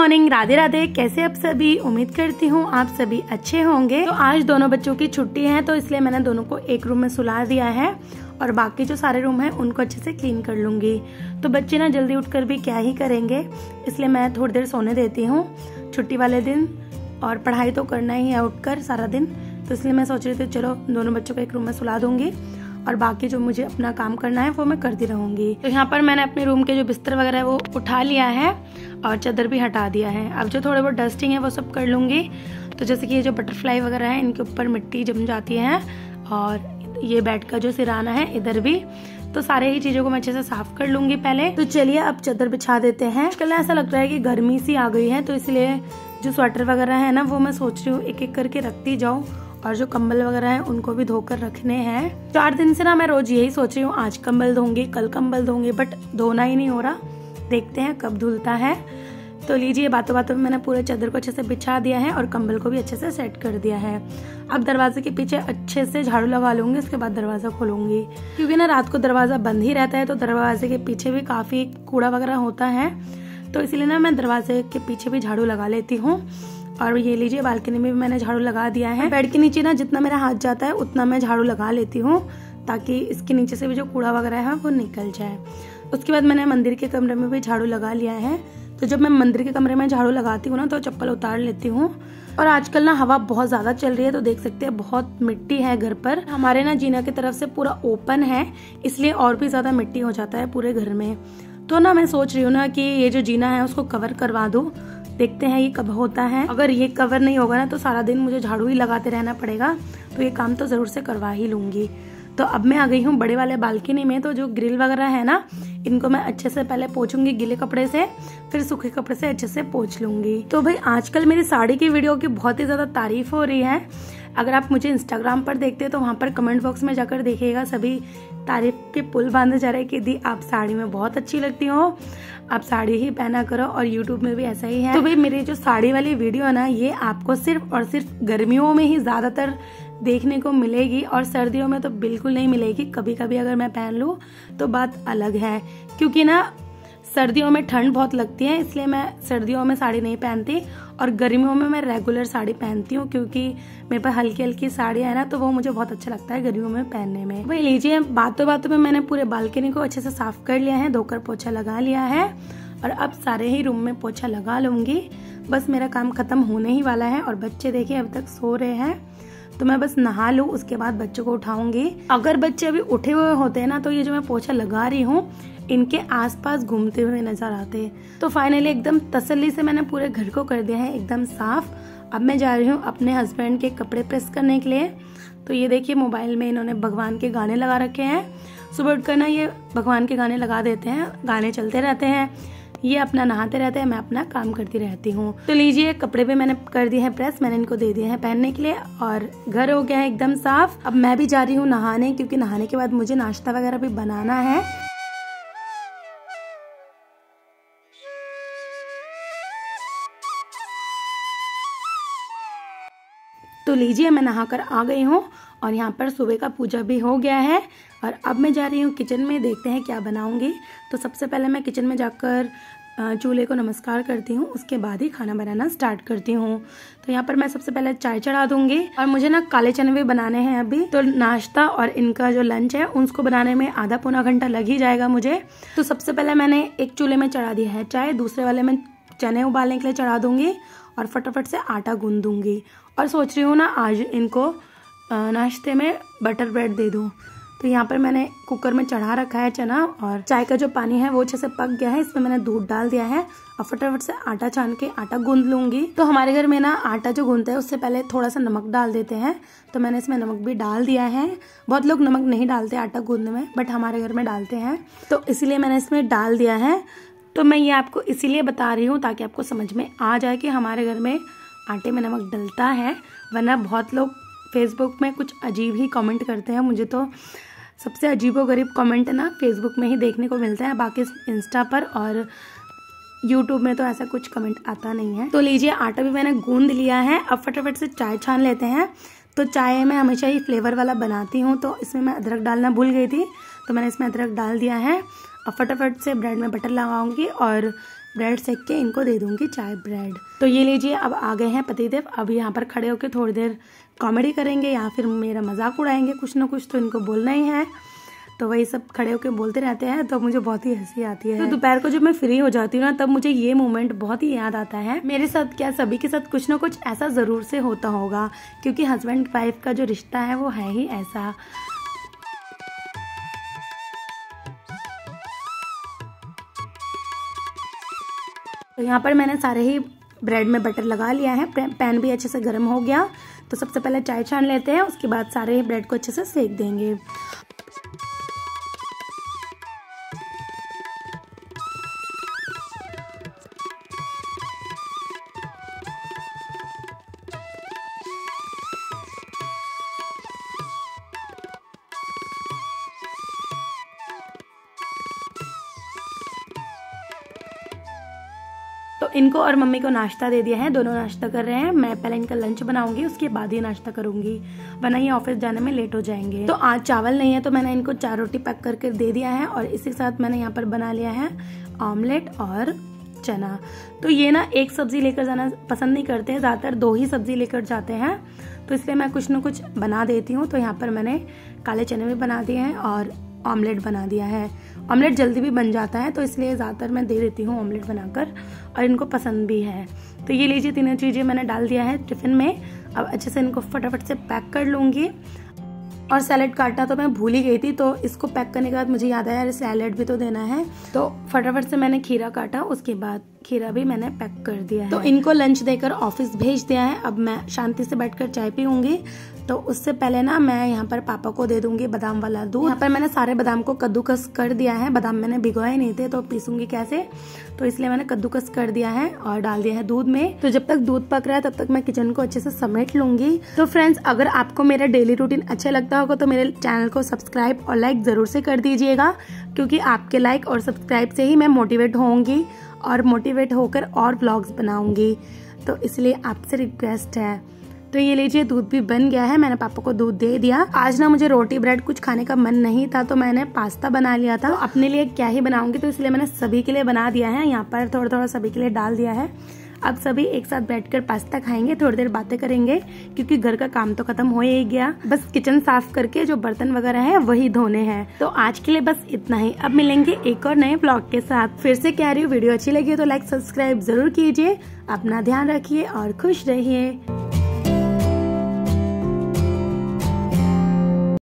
Morning, Radhe Radhe. कैसे आप सभी? उम्मीद करती हूँ आप सभी अच्छे होंगे। तो आज दोनों बच्चों की छुट्टी है तो इसलिए मैंने दोनों को एक रूम में सुला दिया है और बाकी जो सारे रूम है उनको अच्छे से क्लीन कर लूंगी। तो बच्चे ना जल्दी उठकर भी क्या ही करेंगे, इसलिए मैं थोड़ी देर सोने देती हूँ छुट्टी वाले दिन, और पढ़ाई तो करना ही है उठकर सारा दिन। तो इसलिए मैं सोच रही थी चलो दोनों बच्चों को एक रूम में सुला दूंगी और बाकी जो मुझे अपना काम करना है वो मैं करती रहूंगी। तो यहाँ पर मैंने अपने रूम के जो बिस्तर वगैरह है वो उठा लिया है और चादर भी हटा दिया है। अब जो थोड़े बहुत डस्टिंग है वो सब कर लूंगी। तो जैसे कि ये जो बटरफ्लाई वगैरह है इनके ऊपर मिट्टी जम जाती है और ये बेड का जो सिराना है इधर भी, तो सारे ही चीजों को मैं अच्छे से साफ कर लूंगी पहले। तो चलिए अब चादर बिछा देते हैं। आजकल ऐसा लगता है कि गर्मी सी आ गई है, तो इसलिए जो स्वेटर वगैरह है ना वो मैं सोच रही हूँ एक एक करके रखती जाऊँ, और जो कंबल वगैरह है उनको भी धोकर रखने हैं। 4 दिन से ना मैं रोज यही सोच रही हूँ आज कंबल धोंगी कल कंबल धोंगी, बट धोना ही नहीं हो रहा। देखते हैं कब धुलता है। तो लीजिए बातों बातों में मैंने पूरे चादर को अच्छे से बिछा दिया है और कंबल को भी अच्छे से सेट कर दिया है। अब दरवाजे के पीछे अच्छे से झाड़ू लगा लूंगी, उसके बाद दरवाजा खोलूंगी, क्योंकि ना रात को दरवाजा बंद ही रहता है तो दरवाजे के पीछे भी काफी कूड़ा वगैरह होता है, तो इसलिए ना मैं दरवाजे के पीछे भी झाड़ू लगा लेती हूँ। और ये लीजिए बालकनी में भी मैंने झाड़ू लगा दिया है। बेड के नीचे ना जितना मेरा हाथ जाता है उतना मैं झाड़ू लगा लेती हूँ, ताकि इसके नीचे से भी जो कूड़ा वगैरह है वो निकल जाए। उसके बाद मैंने मंदिर के कमरे में भी झाड़ू लगा लिया है। तो जब मैं मंदिर के कमरे में झाड़ू लगाती हूँ ना तो चप्पल उतार लेती हूँ। और आजकल ना हवा बहुत ज्यादा चल रही है, तो देख सकते हैं बहुत मिट्टी है घर पर। हमारे ना जीना की तरफ से पूरा ओपन है, इसलिए और भी ज्यादा मिट्टी हो जाता है पूरे घर में। तो ना मैं सोच रही हूँ ना कि ये जो जीना है उसको कवर करवा दूं। देखते हैं ये कब होता है। अगर ये कवर नहीं होगा ना तो सारा दिन मुझे झाड़ू ही लगाते रहना पड़ेगा, तो ये काम तो जरूर से करवा ही लूंगी। तो अब मैं आ गई हूँ बड़े वाले बालकनी में। तो जो ग्रिल वगैरह है ना इनको मैं अच्छे से पहले पोंछूंगी गीले कपड़े से, फिर सूखे कपड़े से अच्छे से पोंछ लूंगी। तो भाई आजकल मेरी साड़ी की वीडियो की बहुत ही ज्यादा तारीफ हो रही है। अगर आप मुझे इंस्टाग्राम पर देखते हैं तो वहाँ पर कमेंट बॉक्स में जाकर देखिएगा, सभी तारीफ के पुल बांधे जा रहे हैं कि दी आप साड़ी में बहुत अच्छी लगती हो, आप साड़ी ही पहना करो। और यूट्यूब में भी ऐसा ही है। तो भाई मेरी जो साड़ी वाली वीडियो है ना ये आपको सिर्फ और सिर्फ गर्मियों में ही ज्यादातर देखने को मिलेगी, और सर्दियों में तो बिल्कुल नहीं मिलेगी। कभी कभी अगर मैं पहन लूँ तो बात अलग है, क्योंकि ना सर्दियों में ठंड बहुत लगती है, इसलिए मैं सर्दियों में साड़ी नहीं पहनती, और गर्मियों में मैं रेगुलर साड़ी पहनती हूँ, क्योंकि मेरे पास हल्की हल्की साड़ियाँ है ना तो वो मुझे बहुत अच्छा लगता है गर्मियों में पहनने में। भाई लीजिए बातों बातों में मैंने पूरे बालकनी को अच्छे से साफ कर लिया है, धोकर पोछा लगा लिया है, और अब सारे ही रूम में पोछा लगा लूंगी। बस मेरा काम खत्म होने ही वाला है। और बच्चे देखिए अब तक सो रहे हैं, तो मैं बस नहा लूं उसके बाद बच्चों को उठाऊंगी। अगर बच्चे अभी उठे हुए होते हैं ना तो ये जो मैं पोछा लगा रही हूँ इनके आसपास घूमते हुए नजर आते। तो फाइनली एकदम तसल्ली से मैंने पूरे घर को कर दिया है एकदम साफ। अब मैं जा रही हूँ अपने हस्बैंड के कपड़े प्रेस करने के लिए। तो ये देखिए मोबाइल में इन्होंने भगवान के गाने लगा रखे हैं। सुबह उठकर ना ये भगवान के गाने लगा देते हैं, गाने चलते रहते हैं, ये अपना नहाते रहते हैं, मैं अपना काम करती रहती हूँ। तो लीजिए कपड़े भी मैंने कर दिए हैं प्रेस, मैंने इनको दे दिए हैं पहनने के लिए, और घर हो गया है एकदम साफ। अब मैं भी जा रही हूँ नहाने, क्योंकि नहाने के बाद मुझे नाश्ता वगैरह भी बनाना है। तो लीजिए मैं नहाकर आ गई हूँ और यहाँ पर सुबह का पूजा भी हो गया है, और अब मैं जा रही हूँ किचन में, देखते हैं क्या बनाऊंगी। तो सबसे पहले मैं किचन में जाकर चूल्हे को नमस्कार करती हूँ, उसके बाद ही खाना बनाना स्टार्ट करती हूँ। तो यहाँ पर मैं सबसे पहले चाय चढ़ा दूंगी, और मुझे ना काले चने भी बनाने हैं अभी। तो नाश्ता और इनका जो लंच है उसको बनाने में आधा पौना घंटा लग ही जाएगा मुझे। तो सबसे पहले मैंने एक चूल्हे में चढ़ा दिया है चाय, दूसरे वाले में चने उबालने के लिए चढ़ा दूंगी और फटाफट से आटा गूंद दूंगी। और सोच रही हूँ ना आज इनको नाश्ते में बटर ब्रेड दे दूँ। तो यहाँ पर मैंने कुकर में चढ़ा रखा है चना, और चाय का जो पानी है वो अच्छे से पक गया है, इसमें मैंने दूध डाल दिया है और फटाफट से आटा छान के आटा गूंद लूंगी। तो हमारे घर में ना आटा जो गूंदते हैं उससे पहले थोड़ा सा नमक डाल देते हैं, तो मैंने इसमें नमक भी डाल दिया है। बहुत लोग नमक नहीं डालते आटा गूंदने में, बट हमारे घर में डालते हैं, तो इसीलिए मैंने इसमें डाल दिया है। तो मैं ये आपको इसीलिए बता रही हूँ ताकि आपको समझ में आ जाए कि हमारे घर में आटे में नमक डलता है, वरना बहुत लोग फेसबुक में कुछ अजीब ही कमेंट करते हैं। मुझे तो सबसे अजीबोगरीब कमेंट ना फेसबुक में ही देखने को मिलता है, बाकी इंस्टा पर और यूट्यूब में तो ऐसा कुछ कमेंट आता नहीं है। तो लीजिए आटा भी मैंने गूंद लिया है, अब फटाफट से चाय छान लेते हैं। तो चाय मैं हमेशा ही फ्लेवर वाला बनाती हूँ, तो इसमें मैं अदरक डालना भूल गई थी, तो मैंने इसमें अदरक डाल दिया है। अब फटाफट से ब्रेड में बटर लगाऊंगी और ब्रेड सेक के इनको दे दूंगी चाय ब्रेड। तो ये लीजिए, अब आ गए हैं पतिदेव। अब यहाँ पर खड़े होकर थोड़ी देर कॉमेडी करेंगे या फिर मेरा मजाक उड़ाएंगे, कुछ ना कुछ तो इनको बोलना ही है। तो वही सब खड़े होकर बोलते रहते हैं, तो मुझे बहुत ही हंसी आती है। तो दोपहर को जब मैं फ्री हो जाती हूँ ना, तब मुझे ये मोमेंट बहुत ही याद आता है। मेरे साथ क्या, सभी के साथ कुछ ना कुछ ऐसा जरूर से होता होगा, क्योंकि हस्बैंड वाइफ का जो रिश्ता है वो है ही ऐसा। तो यहाँ पर मैंने सारे ही ब्रेड में बटर लगा लिया है, पैन भी अच्छे से गर्म हो गया। तो सबसे पहले चाय छान लेते हैं, उसके बाद सारे ही ब्रेड को अच्छे से सेक देंगे। तो इनको और मम्मी को नाश्ता दे दिया है, दोनों नाश्ता कर रहे हैं। मैं पहले इनका लंच बनाऊंगी, उसके बाद ही नाश्ता करूंगी, वरना ये ऑफिस जाने में लेट हो जाएंगे। तो आज चावल नहीं है, तो मैंने इनको 4 रोटी पैक करके दे दिया है, और इसी के साथ मैंने यहाँ पर बना लिया है ऑमलेट और चना। तो ये ना एक सब्जी लेकर जाना पसंद नहीं करते हैं, ज्यादातर 2 ही सब्जी लेकर जाते हैं, तो इसलिए मैं कुछ न कुछ बना देती हूँ। तो यहाँ पर मैंने काले चने भी बना दिए हैं और ऑमलेट बना दिया है। ऑमलेट जल्दी भी बन जाता है, तो इसलिए ज़्यादातर मैं दे देती हूँ ऑमलेट बनाकर, और इनको पसंद भी है। तो ये लीजिए, तीनों चीज़ें मैंने डाल दिया है टिफिन में। अब अच्छे से इनको फटाफट से पैक कर लूँगी। और सैलेड काटना तो मैं भूल ही गई थी, तो इसको पैक करने के बाद मुझे याद आया सैलेड भी तो देना है। तो फटाफट से मैंने खीरा काटा, उसके बाद खीरा भी मैंने पैक कर दिया है। तो इनको लंच देकर ऑफिस भेज दिया है। अब मैं शांति से बैठकर चाय पीऊंगी। तो उससे पहले ना मैं यहाँ पर पापा को दे दूंगी बादाम वाला दूध। यहाँ पर मैंने सारे बादाम को कद्दूकस कर दिया है, बादाम मैंने भिगोए नहीं थे, तो पीसूंगी कैसे, तो इसलिए मैंने कद्दूकस कर दिया है और डाल दिया है दूध में। तो जब तक दूध पक रहा है तब तक मैं किचन को अच्छे से समेट लूंगी। तो फ्रेंड्स, अगर आपको मेरा डेली रूटीन अच्छा लगता होगा तो मेरे चैनल को सब्सक्राइब और लाइक जरूर से कर दीजिएगा, क्योंकि आपके लाइक और सब्सक्राइब से ही मैं मोटिवेट होंगी और मोटिवेट होकर और व्लॉग्स बनाऊंगी। तो इसलिए आपसे रिक्वेस्ट है। तो ये लीजिए, दूध भी बन गया है, मैंने पापा को दूध दे दिया। आज ना मुझे रोटी ब्रेड कुछ खाने का मन नहीं था, तो मैंने पास्ता बना लिया था। तो अपने लिए क्या ही बनाऊंगी, तो इसलिए मैंने सभी के लिए बना दिया है। यहाँ पर थोड़ा थोड़ा सभी के लिए डाल दिया है। अब सभी एक साथ बैठकर पास्ता खाएंगे, थोड़ी देर बातें करेंगे, क्योंकि घर का काम तो खत्म हो ही गया। बस किचन साफ करके जो बर्तन वगैरह हैं वही धोने हैं। तो आज के लिए बस इतना ही। अब मिलेंगे एक और नए ब्लॉग के साथ। फिर से कह रही हूँ, वीडियो अच्छी लगी तो लाइक सब्सक्राइब जरूर कीजिए। अपना ध्यान रखिए और खुश रहिए।